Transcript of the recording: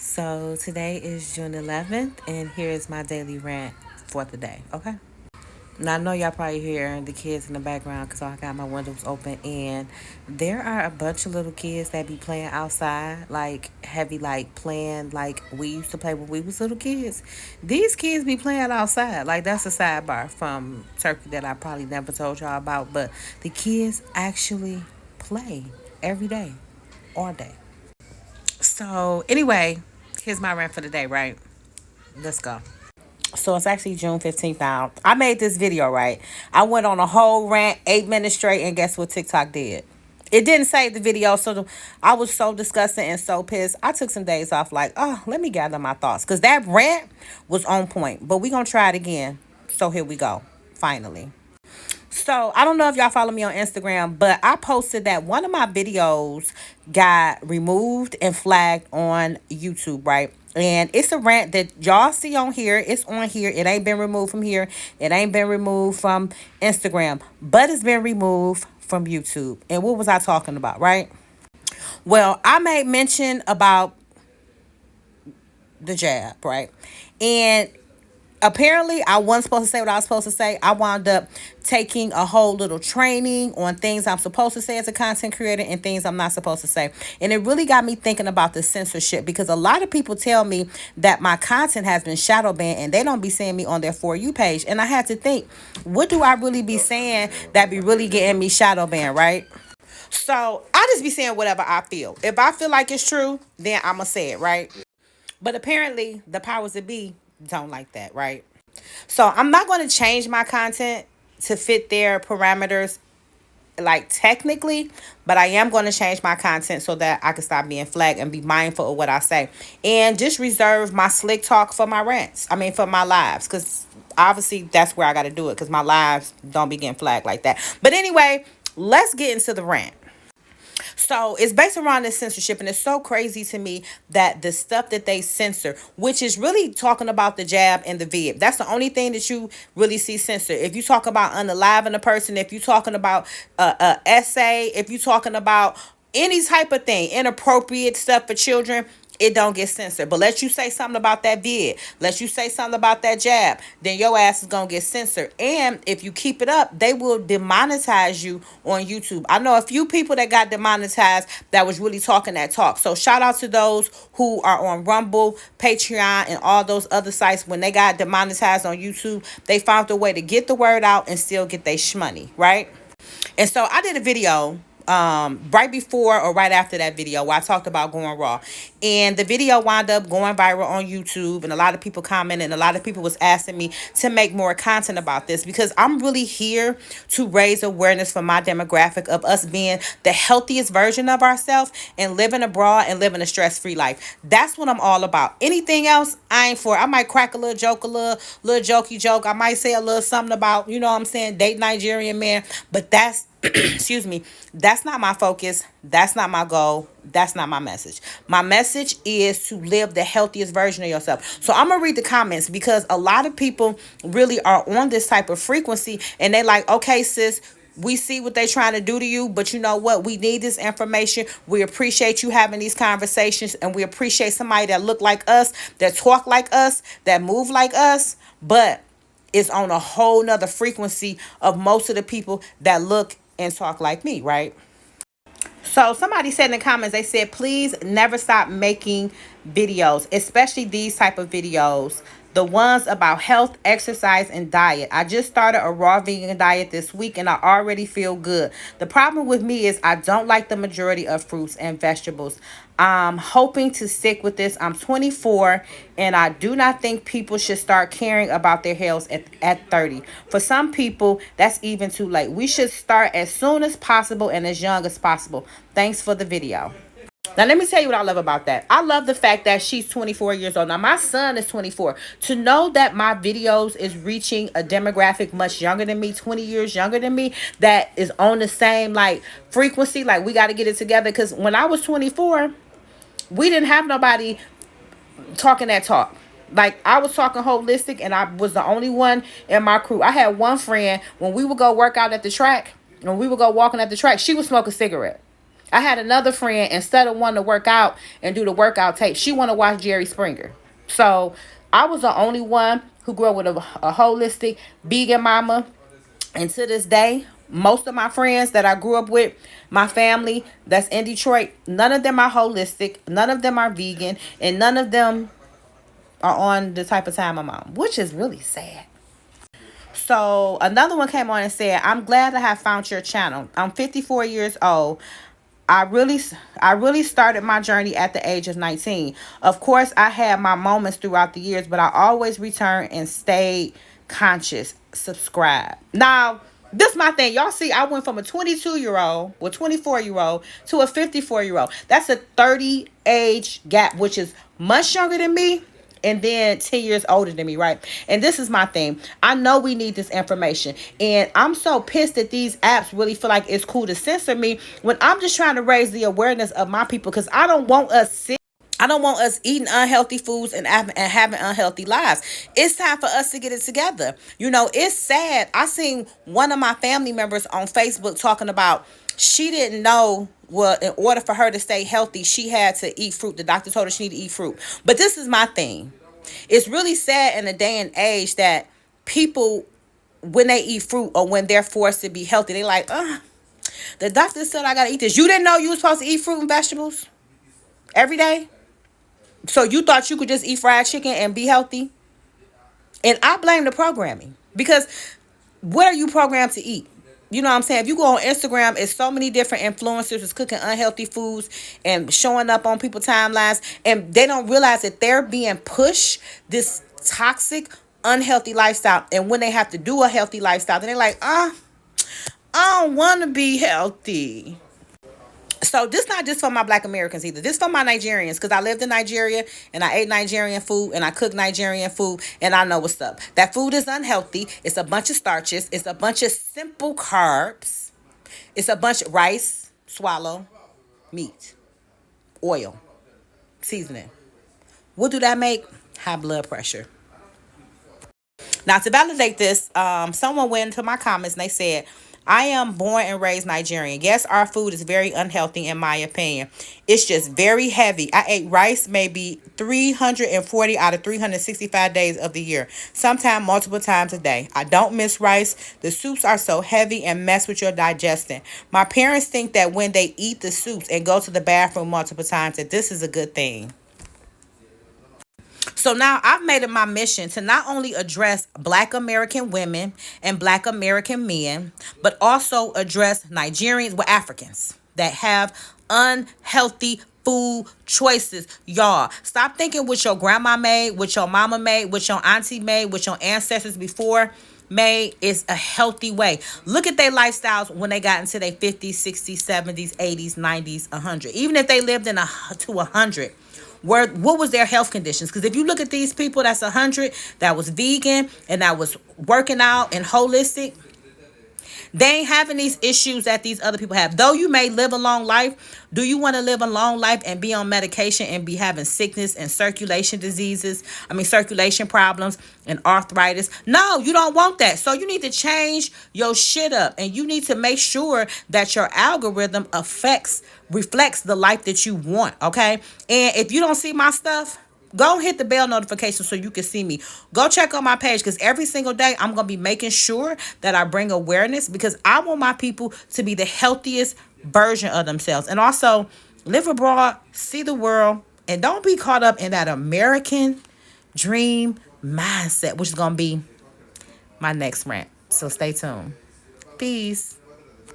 So today is June 11th, and here is my daily rant for the day, okay? Now, I know y'all probably hear the kids in the background because I got my windows open, and there are a bunch of little kids that be playing outside, like heavy, like playing like we used to play when we was little kids. These kids be playing outside. Like, that's a sidebar from Turkey that I probably never told y'all about, but the kids actually play every day, all day. So, anyway, here's my rant for the day, right? Let's go. So it's actually June 15th now. I made this video, right? I went on a whole rant, 8 minutes straight, and guess what TikTok did? It didn't save the video, so I was so disgusted and so pissed. I took some days off, like, oh, let me gather my thoughts. Because that rant was on point. But we going to try it again. So here we go, finally. So I don't know if y'all follow me on Instagram, but I posted that one of my videos got removed and flagged on YouTube, right? And it's a rant that y'all see on here. It's on here. It ain't been removed from here. It ain't been removed from Instagram, but it's been removed from YouTube. And what was I talking about, right? Well, I made mention about the jab, right? And apparently I wasn't supposed to say what I was supposed to say. I wound up taking a whole little training on things I'm supposed to say as a content creator and things I'm not supposed to say. And it really got me thinking about the censorship, because a lot of people tell me that my content has been shadow banned and they don't be seeing me on their For You page. And I had to think, what do I really be saying that be really getting me shadow banned, right? So I just be saying whatever I feel. If I feel like it's true, then I'ma say it, right? But apparently the powers that be don't like that, right? So I'm not going to change my content to fit their parameters, like technically, but I am going to change my content so that I can stop being flagged and be mindful of what I say, and just reserve my slick talk for my rants. I mean, for my lives, because obviously that's where I got to do it, because my lives don't be getting flagged like that. But anyway, let's get into the rant. So it's based around this censorship, and it's so crazy to me that the stuff that they censor, which is really talking about the jab and the vid, that's the only thing that you really see censored. If you talk about unaliving a person, if you talking about a essay, if you talking about any type of thing, inappropriate stuff for children, it don't get censored. But let you say something about that vid, let you say something about that jab, then your ass is gonna get censored. And if you keep it up, they will demonetize you on YouTube. I know a few people that got demonetized that was really talking that talk. So shout out to those who are on Rumble, Patreon, and all those other sites. When they got demonetized on YouTube, they found a way to get the word out and still get their shmoney, right? And so I did a video right before or right after that video where I talked about going raw, and the video wound up going viral on YouTube, and a lot of people commented, and a lot of people was asking me to make more content about this, because I'm really here to raise awareness for my demographic of us being the healthiest version of ourselves and living abroad and living a stress-free life. That's what I'm all about. Anything else I ain't for. I might crack a little joke, a little jokey joke. I might say a little something about, you know what I'm saying, date Nigerian man, but that's excuse me, that's not my focus. That's not my goal. That's not my message. My message is to live the healthiest version of yourself. So I'm gonna read the comments, because a lot of people really are on this type of frequency, and they like, okay, sis, we see what they're trying to do to you, but you know what? We need this information. We appreciate you having these conversations, and we appreciate somebody that look like us, that talk like us, that move like us, but it's on a whole nother frequency of most of the people that look and talk like me, right? So somebody said in the comments, they said, please never stop making videos, especially these type of videos, the ones about health, exercise, and diet. I just started a raw vegan diet this week, and I already feel good. The problem with me is I don't like the majority of fruits and vegetables. I'm hoping to stick with this. I'm 24, and I do not think people should start caring about their health at 30. For some people, that's even too late. We should start as soon as possible and as young as possible. Thanks for the video. Now, let me tell you what I love about that. I love the fact that she's 24 years old. Now, my son is 24. To know that my videos is reaching a demographic much younger than me, 20 years younger than me, that is on the same, like, frequency, like, we got to get it together. Because when I was 24, we didn't have nobody talking that talk. Like, I was talking holistic, and I was the only one in my crew. I had one friend, when we would go work out at the track, when we would go walking at the track, she would smoke a cigarette. I had another friend, instead of wanting to work out and do the workout tape, she want to watch Jerry Springer. So I was the only one who grew up with a holistic vegan mama. And to this day, most of my friends that I grew up with, my family that's in Detroit, none of them are holistic, none of them are vegan, and none of them are on the type of time I'm on, which is really sad. So another one came on and said, "I'm glad to have found your channel. I'm 54 years old. I really I really started my journey at the age of 19. Of course, I had my moments throughout the years, but I always returned and stayed conscious. Subscribe." Now, this is my thing. Y'all see, I went from a 22-year-old, or 24-year-old to a 54-year-old. That's a 30 age gap, which is much younger than me and then 10 years older than me, right? And this is my thing. I know we need this information. And I'm so pissed that these apps really feel like it's cool to censor me when I'm just trying to raise the awareness of my people, because I don't want us eating unhealthy foods and having unhealthy lives. It's time for us to get it together. You know, it's sad. I seen one of my family members on Facebook talking about she didn't know, well, in order for her to stay healthy, she had to eat fruit. The doctor told her she needed to eat fruit. But this is my thing. It's really sad in a day and age that people, when they eat fruit or when they're forced to be healthy, they like, the doctor said I gotta eat this. You didn't know you were supposed to eat fruit and vegetables every day? So you thought you could just eat fried chicken and be healthy? And I blame the programming, because what are you programmed to eat? You know what I'm saying? If you go on Instagram, it's so many different influencers is cooking unhealthy foods and showing up on people's timelines, and they don't realize that they're being pushed this toxic, unhealthy lifestyle. And when they have to do a healthy lifestyle, then they're like, I don't want to be healthy. So this not just for my Black Americans either. This for my Nigerians, because I lived in Nigeria and I ate Nigerian food and I cooked Nigerian food and I know what's up. That food is unhealthy. It's a bunch of starches. It's a bunch of simple carbs. It's a bunch of rice, swallow, meat, oil, seasoning. What do that make? High blood pressure. Now, to validate this, someone went into my comments and they said, "I am born and raised Nigerian. Yes, our food is very unhealthy in my opinion. It's just very heavy. I ate rice maybe 340 out of 365 days of the year, sometimes multiple times a day. I don't miss rice. The soups are so heavy and mess with your digestion. My parents think that when they eat the soups and go to the bathroom multiple times, that this is a good thing." So now I've made it my mission to not only address Black American women and Black American men, but also address Nigerians, with Africans that have unhealthy food choices. Y'all, stop thinking what your grandma made, what your mama made, what your auntie made, what your ancestors before made is a healthy way. Look at their lifestyles when they got into their 50s, 60s, 70s, 80s, 90s, 100. Even if they lived in to 100, what was their health conditions? Because if you look at these people that's 100, that was vegan and that was working out and holistic, they ain't having these issues that these other people have. Though you may live a long life, do you want to live a long life and be on medication and be having sickness and circulation diseases? Circulation problems and arthritis. No, you don't want that. So you need to change your shit up, and you need to make sure that your algorithm reflects the life that you want, okay? And if you don't see my stuff, go hit the bell notification so you can see me. Go check on my page, because every single day I'm going to be making sure that I bring awareness, because I want my people to be the healthiest version of themselves. And also live abroad, see the world, and don't be caught up in that American dream mindset, which is going to be my next rant. So stay tuned. Peace.